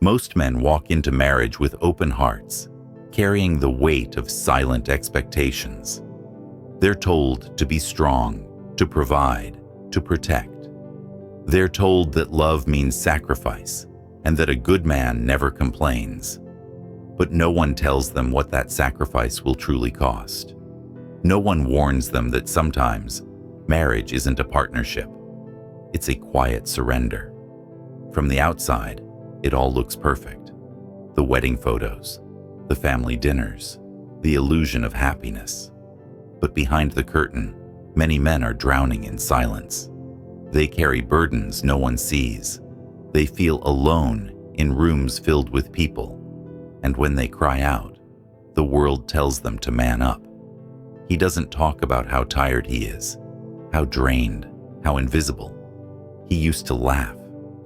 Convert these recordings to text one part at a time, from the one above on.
Most men walk into marriage with open hearts, carrying the weight of silent expectations. They're told to be strong, to provide, to protect. They're told that love means sacrifice and that a good man never complains. But no one tells them what that sacrifice will truly cost. No one warns them that sometimes marriage isn't a partnership. It's a quiet surrender. From the outside, it all looks perfect. The wedding photos, the family dinners, the illusion of happiness. But behind the curtain, many men are drowning in silence. They carry burdens no one sees. They feel alone in rooms filled with people. And when they cry out, the world tells them to man up. He doesn't talk about how tired he is, how drained, how invisible. He used to laugh.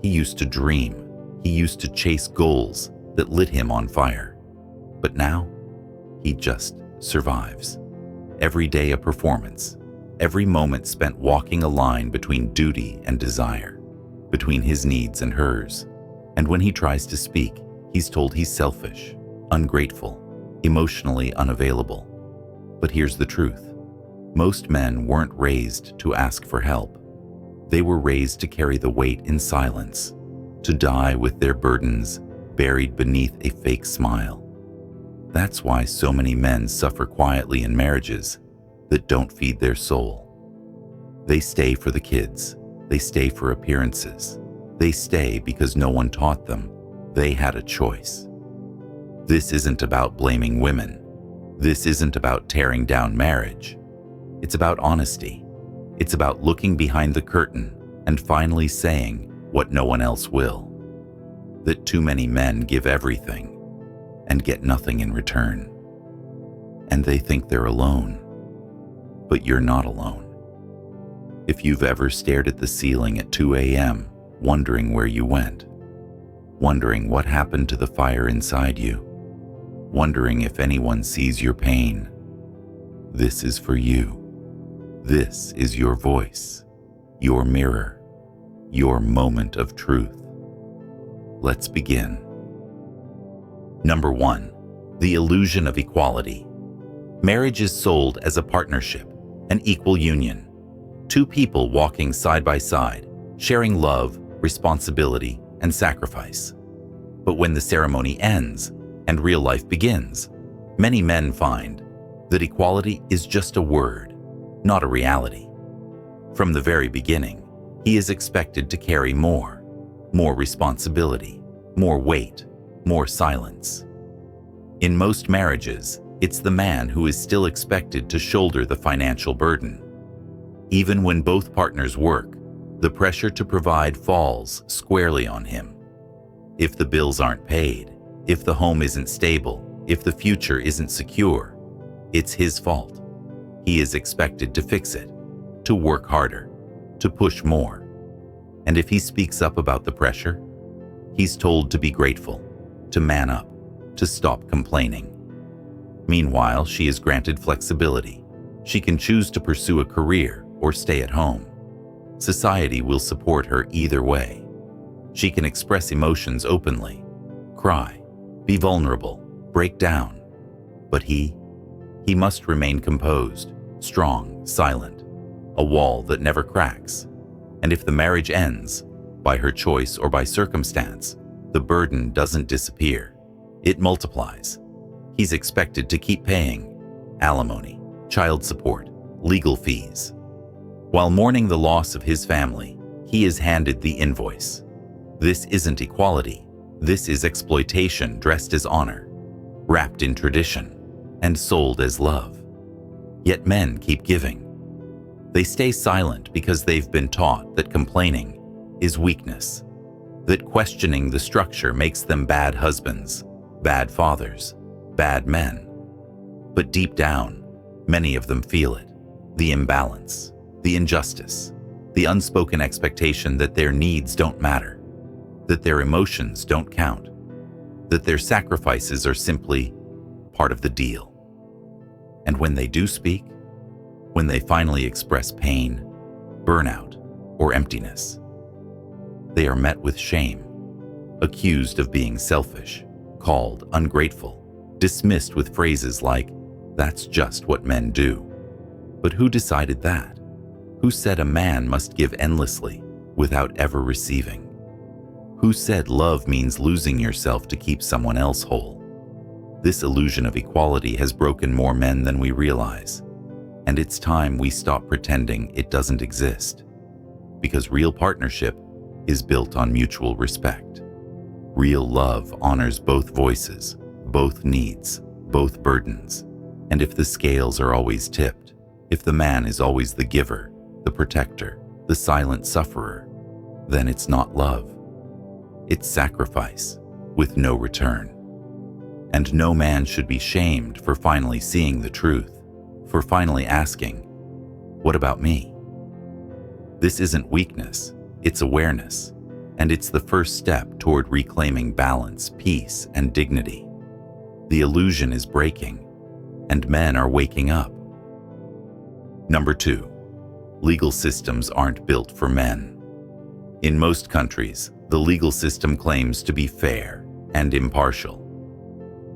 He used to dream. He used to chase goals that lit him on fire. But now, he just survives. Every day a performance, every moment spent walking a line between duty and desire, between his needs and hers. And when he tries to speak, he's told he's selfish, ungrateful, emotionally unavailable. But here's the truth. Most men weren't raised to ask for help. They were raised to carry the weight in silence, to die with their burdens buried beneath a fake smile. That's why so many men suffer quietly in marriages that don't feed their soul. They stay for the kids. They stay for appearances. They stay because no one taught them they had a choice. This isn't about blaming women. This isn't about tearing down marriage. It's about honesty. It's about looking behind the curtain and finally saying what no one else will. That too many men give everything and get nothing in return. And they think they're alone. But you're not alone. If you've ever stared at the ceiling at 2 a.m., wondering where you went, wondering what happened to the fire inside you, wondering if anyone sees your pain, this is for you. This is your voice, your mirror, your moment of truth. Let's begin. Number 1, the illusion of equality. Marriage is sold as a partnership, an equal union. Two people walking side by side, sharing love, responsibility, and sacrifice. But when the ceremony ends and real life begins, many men find that equality is just a word, not a reality. From the very beginning, he is expected to carry more responsibility, more weight, more silence. In most marriages, it's the man who is still expected to shoulder the financial burden. Even when both partners work, the pressure to provide falls squarely on him. If the bills aren't paid, if the home isn't stable, if the future isn't secure, it's his fault. He is expected to fix it, to work harder, to push more. And if he speaks up about the pressure, he's told to be grateful, to man up, to stop complaining. Meanwhile, she is granted flexibility. She can choose to pursue a career or stay at home. Society will support her either way. She can express emotions openly, cry, be vulnerable, break down. But he must remain composed, strong, silent, a wall that never cracks. And if the marriage ends, by her choice or by circumstance, the burden doesn't disappear. It multiplies. He's expected to keep paying alimony, child support, legal fees. While mourning the loss of his family, he is handed the invoice. This isn't equality. This is exploitation dressed as honor, wrapped in tradition, and sold as love. Yet men keep giving. They stay silent because they've been taught that complaining is weakness, that questioning the structure makes them bad husbands, bad fathers, bad men. But deep down, many of them feel it, the imbalance, the injustice, the unspoken expectation that their needs don't matter, that their emotions don't count, that their sacrifices are simply part of the deal. And when they do speak, when they finally express pain, burnout, or emptiness, they are met with shame, accused of being selfish, called ungrateful, dismissed with phrases like, "That's just what men do." But who decided that? Who said a man must give endlessly without ever receiving? Who said love means losing yourself to keep someone else whole? This illusion of equality has broken more men than we realize, and it's time we stop pretending it doesn't exist. Because real partnership is built on mutual respect. Real love honors both voices, both needs, both burdens. And if the scales are always tipped, if the man is always the giver, the protector, the silent sufferer, then it's not love. It's sacrifice with no return. And no man should be shamed for finally seeing the truth, for finally asking, "What about me?" This isn't weakness, it's awareness, and it's the first step toward reclaiming balance, peace, and dignity. The illusion is breaking, and men are waking up. Number 2, legal systems aren't built for men. In most countries, the legal system claims to be fair and impartial.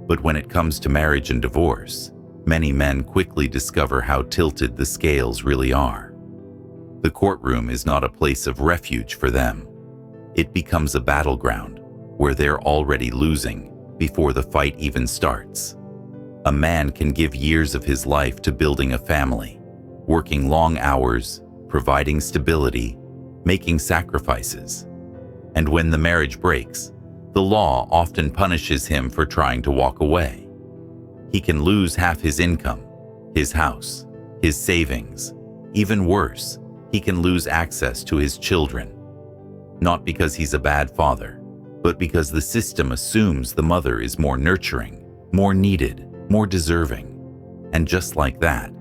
But when it comes to marriage and divorce, many men quickly discover how tilted the scales really are. The courtroom is not a place of refuge for them. It becomes a battleground where they're already losing before the fight even starts. A man can give years of his life to building a family, working long hours, providing stability, making sacrifices. And when the marriage breaks, the law often punishes him for trying to walk away. He can lose half his income, his house, his savings. Even worse, he can lose access to his children. Not because he's a bad father, but because the system assumes the mother is more nurturing, more needed, more deserving. And just like that,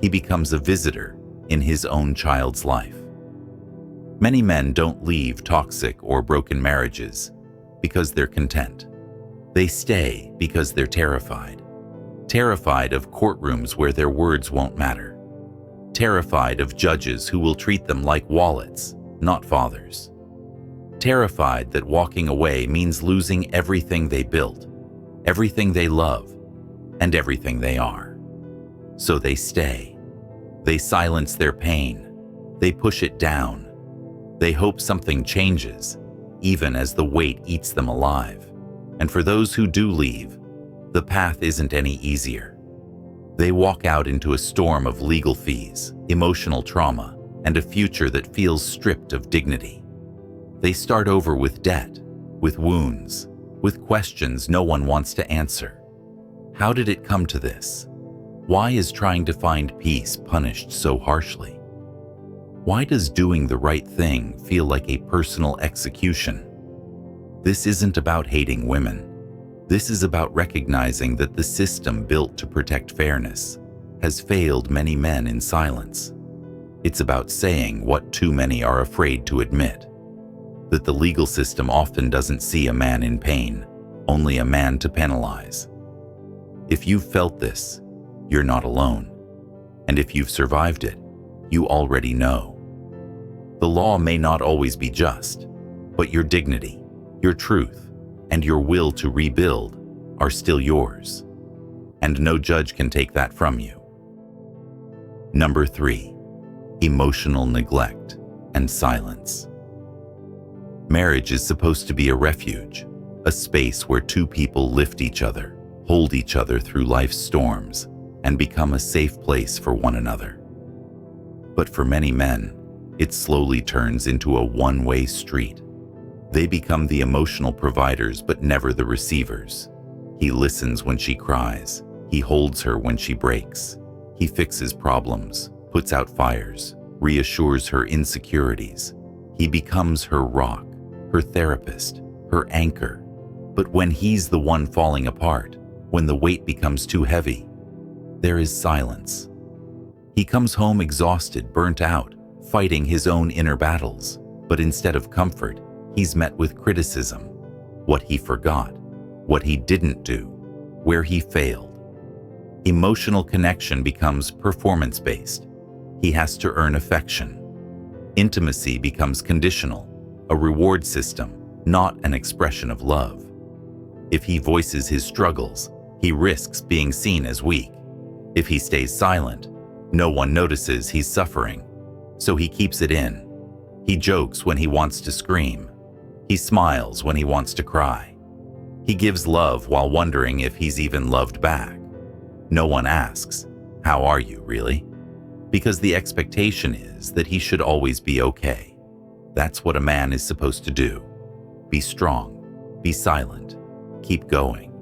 he becomes a visitor in his own child's life. Many men don't leave toxic or broken marriages because they're content. They stay because they're terrified. Terrified of courtrooms where their words won't matter. Terrified of judges who will treat them like wallets, not fathers. Terrified that walking away means losing everything they built, everything they love, and everything they are. So they stay. They silence their pain. They push it down. They hope something changes, even as the weight eats them alive. And for those who do leave, the path isn't any easier. They walk out into a storm of legal fees, emotional trauma, and a future that feels stripped of dignity. They start over with debt, with wounds, with questions no one wants to answer. How did it come to this? Why is trying to find peace punished so harshly? Why does doing the right thing feel like a personal execution? This isn't about hating women. This is about recognizing that the system built to protect fairness has failed many men in silence. It's about saying what too many are afraid to admit, that the legal system often doesn't see a man in pain, only a man to penalize. If you've felt this, you're not alone. And if you've survived it, you already know. The law may not always be just, but your dignity, your truth, and your will to rebuild are still yours. And no judge can take that from you. Number 3, emotional neglect and silence. Marriage is supposed to be a refuge, a space where two people lift each other, hold each other through life's storms, and become a safe place for one another. But for many men, it slowly turns into a one-way street. They become the emotional providers but never the receivers. He listens when she cries. He holds her when she breaks. He fixes problems, puts out fires, reassures her insecurities. He becomes her rock, her therapist, her anchor. But when he's the one falling apart, when the weight becomes too heavy, there is silence. He comes home exhausted, burnt out, fighting his own inner battles. But instead of comfort, he's met with criticism. What he forgot, what he didn't do, where he failed. Emotional connection becomes performance-based. He has to earn affection. Intimacy becomes conditional, a reward system, not an expression of love. If he voices his struggles, he risks being seen as weak. If he stays silent, no one notices he's suffering, so he keeps it in. He jokes when he wants to scream. He smiles when he wants to cry. He gives love while wondering if he's even loved back. No one asks, "How are you, really?" Because the expectation is that he should always be okay. That's what a man is supposed to do. Be strong, be silent, keep going.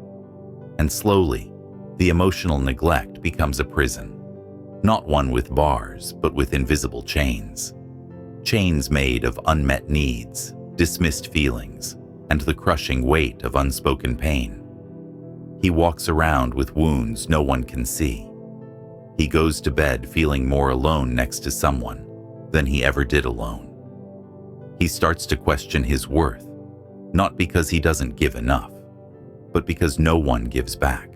And slowly, the emotional neglect becomes a prison. Not one with bars, but with invisible chains. Chains made of unmet needs, dismissed feelings, and the crushing weight of unspoken pain. He walks around with wounds no one can see. He goes to bed feeling more alone next to someone than he ever did alone. He starts to question his worth, not because he doesn't give enough, but because no one gives back.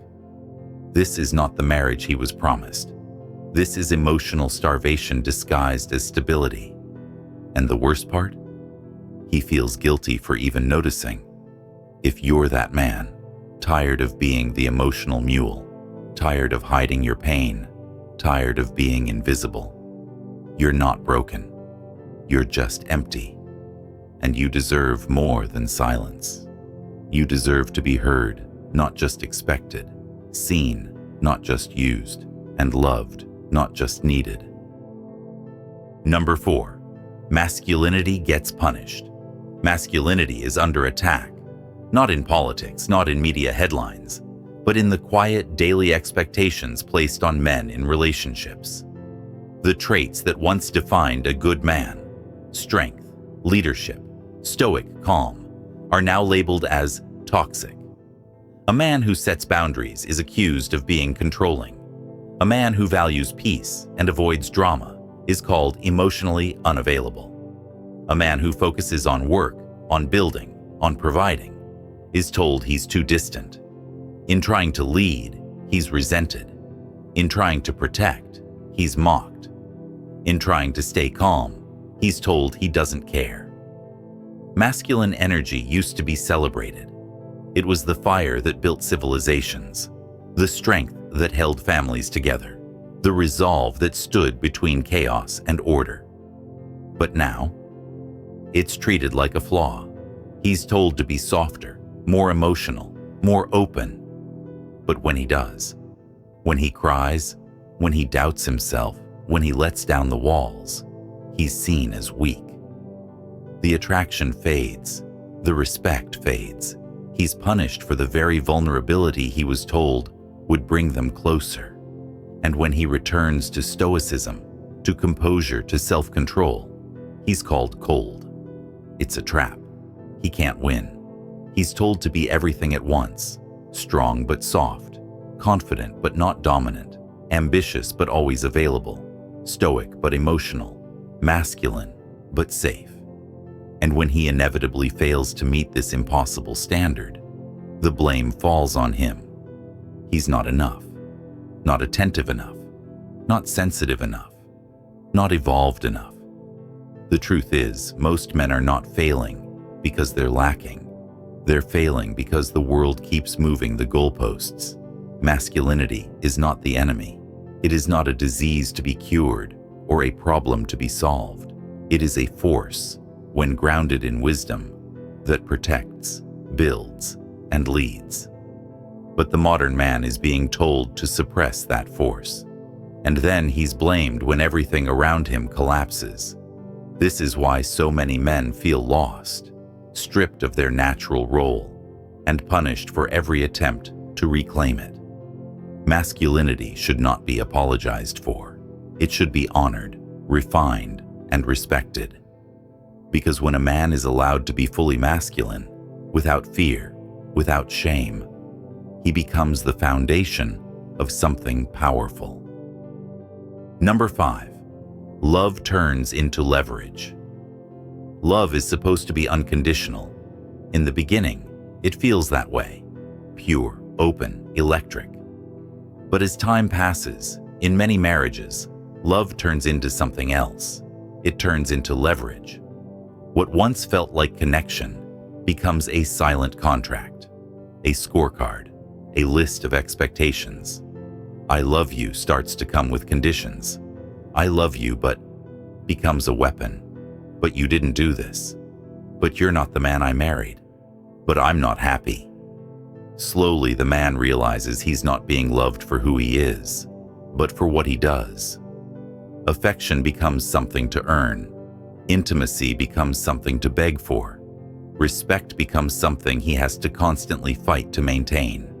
This is not the marriage he was promised. This is emotional starvation disguised as stability. And the worst part? He feels guilty for even noticing. If you're that man, tired of being the emotional mule, tired of hiding your pain, tired of being invisible, you're not broken. You're just empty. And you deserve more than silence. You deserve to be heard, not just expected, seen, not just used, and loved, not just needed. Number 4, masculinity gets punished. Masculinity is under attack, not in politics, not in media headlines, but in the quiet daily expectations placed on men in relationships. The traits that once defined a good man, strength, leadership, stoic calm, are now labeled as toxic. A man who sets boundaries is accused of being controlling. A man who values peace and avoids drama is called emotionally unavailable. A man who focuses on work, on building, on providing, is told he's too distant. In trying to lead, he's resented. In trying to protect, he's mocked. In trying to stay calm, he's told he doesn't care. Masculine energy used to be celebrated. It was the fire that built civilizations, the strength that held families together, the resolve that stood between chaos and order. But now, it's treated like a flaw. He's told to be softer, more emotional, more open. But when he does, when he cries, when he doubts himself, when he lets down the walls, he's seen as weak. The attraction fades, the respect fades. He's punished for the very vulnerability he was told would bring them closer. And when he returns to stoicism, to composure, to self-control, he's called cold. It's a trap. He can't win. He's told to be everything at once, strong but soft, confident but not dominant, ambitious but always available, stoic but emotional, masculine but safe. And when he inevitably fails to meet this impossible standard, the blame falls on him. He's not enough, not attentive enough, not sensitive enough, not evolved enough. The truth is, most men are not failing because they're lacking. They're failing because the world keeps moving the goalposts. Masculinity is not the enemy. It is not a disease to be cured or a problem to be solved. It is a force, when grounded in wisdom, that protects, builds, and leads. But the modern man is being told to suppress that force. And then he's blamed when everything around him collapses. This is why so many men feel lost, stripped of their natural role, and punished for every attempt to reclaim it. Masculinity should not be apologized for. It should be honored, refined, and respected. Because when a man is allowed to be fully masculine, without fear, without shame, he becomes the foundation of something powerful. Number 5, love turns into leverage. Love is supposed to be unconditional. In the beginning, it feels that way, pure, open, electric. But as time passes, in many marriages, love turns into something else. It turns into leverage. What once felt like connection becomes a silent contract, a scorecard, a list of expectations. I love you starts to come with conditions. I love you, but becomes a weapon. But you didn't do this. But you're not the man I married. But I'm not happy. Slowly, the man realizes he's not being loved for who he is, but for what he does. Affection becomes something to earn. Intimacy becomes something to beg for. Respect becomes something he has to constantly fight to maintain.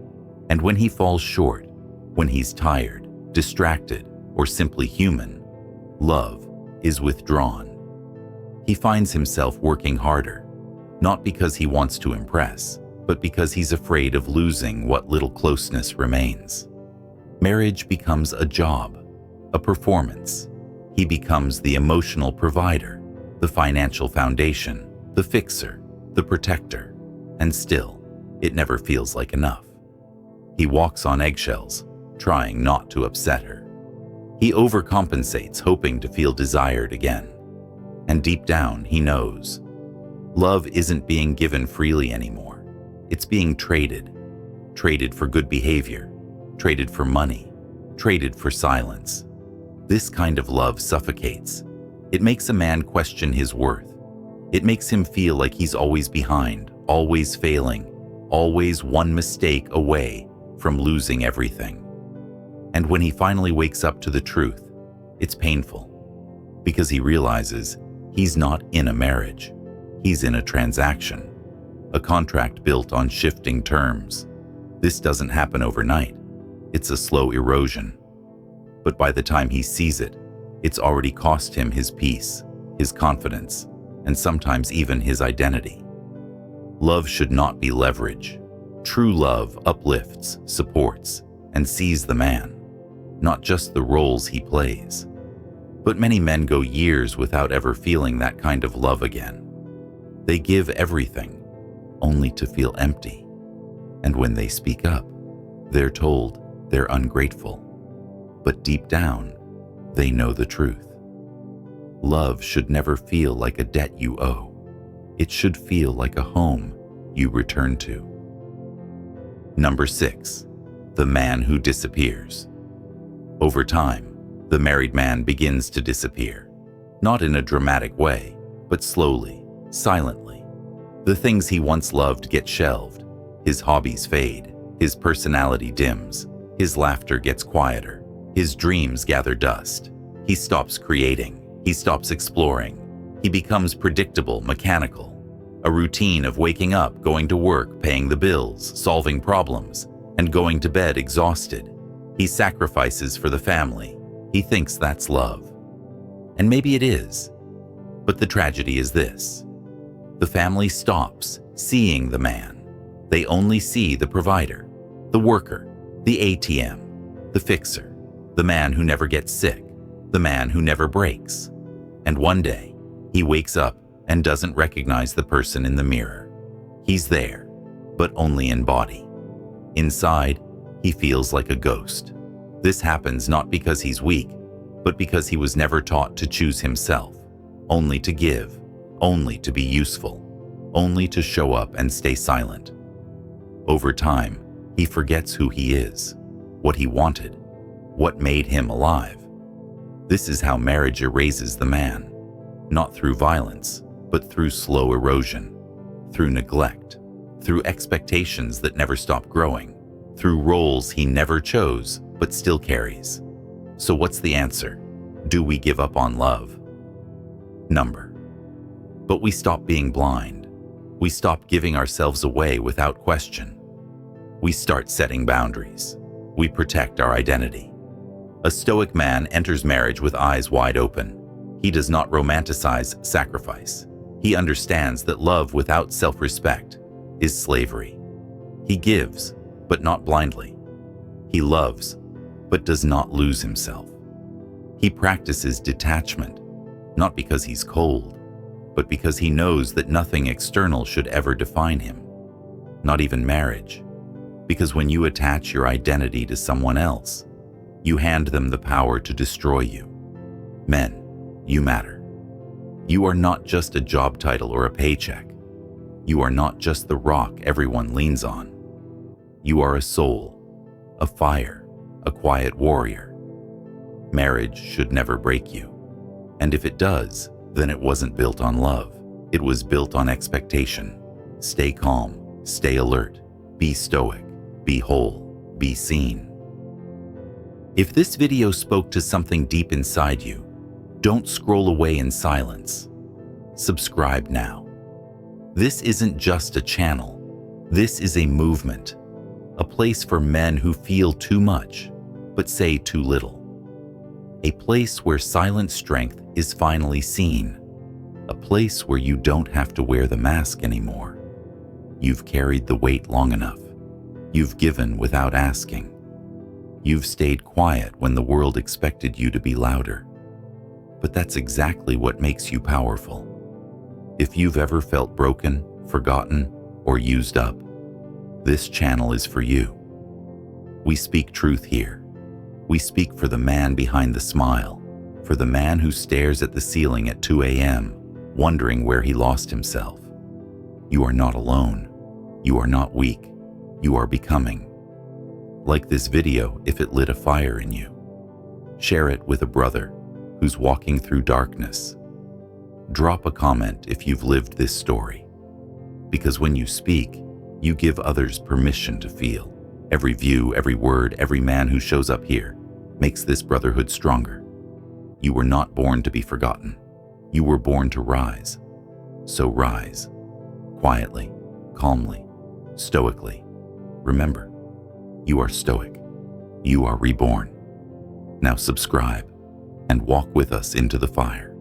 And when he falls short, when he's tired, distracted, or simply human, love is withdrawn. He finds himself working harder, not because he wants to impress, but because he's afraid of losing what little closeness remains. Marriage becomes a job, a performance. He becomes the emotional provider, the financial foundation, the fixer, the protector, and still, it never feels like enough. He walks on eggshells, trying not to upset her. He overcompensates, hoping to feel desired again. And deep down, he knows. Love isn't being given freely anymore. It's being traded. Traded for good behavior. Traded for money. Traded for silence. This kind of love suffocates. It makes a man question his worth. It makes him feel like he's always behind, always failing, always one mistake away from losing everything. And when he finally wakes up to the truth, it's painful, because he realizes he's not in a marriage. He's in a transaction, a contract built on shifting terms. This doesn't happen overnight. It's a slow erosion. But by the time he sees it, it's already cost him his peace, his confidence, and sometimes even his identity. Love should not be leverage. True love uplifts, supports, and sees the man, not just the roles he plays. But many men go years without ever feeling that kind of love again. They give everything, only to feel empty. And when they speak up, they're told they're ungrateful. But deep down, they know the truth. Love should never feel like a debt you owe. It should feel like a home you return to. Number 6, the man who disappears. Over time, the married man begins to disappear, not in a dramatic way, but slowly, silently. The things he once loved get shelved, his hobbies fade, his personality dims, his laughter gets quieter, his dreams gather dust. He stops creating, he stops exploring. He becomes predictable, mechanical. A routine of waking up, going to work, paying the bills, solving problems, and going to bed exhausted. He sacrifices for the family. He thinks that's love. And maybe it is. But the tragedy is this. The family stops seeing the man. They only see the provider, the worker, the ATM, the fixer, the man who never gets sick, the man who never breaks. And one day, he wakes up and doesn't recognize the person in the mirror. He's there, but only in body. Inside, he feels like a ghost. This happens not because he's weak, but because he was never taught to choose himself, only to give, only to be useful, only to show up and stay silent. Over time, he forgets who he is, what he wanted, what made him alive. This is how marriage erases the man, not through violence, but through slow erosion, through neglect, through expectations that never stop growing, through roles he never chose but still carries. So what's the answer? Do we give up on love? Number. But we stop being blind. We stop giving ourselves away without question. We start setting boundaries. We protect our identity. A Stoic man enters marriage with eyes wide open. He does not romanticize sacrifice. He understands that love without self-respect is slavery. He gives, but not blindly. He loves, but does not lose himself. He practices detachment, not because he's cold, but because he knows that nothing external should ever define him, not even marriage. Because when you attach your identity to someone else, you hand them the power to destroy you. Men, you matter. You are not just a job title or a paycheck. You are not just the rock everyone leans on. You are a soul, a fire, a quiet warrior. Marriage should never break you. And if it does, then it wasn't built on love. It was built on expectation. Stay calm, stay alert, be stoic, be whole, be seen. If this video spoke to something deep inside you, don't scroll away in silence. Subscribe now. This isn't just a channel. This is a movement, a place for men who feel too much, but say too little. A place where silent strength is finally seen. A place where you don't have to wear the mask anymore. You've carried the weight long enough. You've given without asking. You've stayed quiet when the world expected you to be louder. But that's exactly what makes you powerful. If you've ever felt broken, forgotten, or used up, this channel is for you. We speak truth here. We speak for the man behind the smile, for the man who stares at the ceiling at 2 a.m., wondering where he lost himself. You are not alone. You are not weak. You are becoming. Like this video if it lit a fire in you. Share it with a brother who's walking through darkness. Drop a comment if you've lived this story. Because when you speak, you give others permission to feel. Every view, every word, every man who shows up here makes this brotherhood stronger. You were not born to be forgotten. You were born to rise. So rise. Quietly, calmly, stoically. Remember, you are stoic. You are reborn. Now subscribe and walk with us into the fire.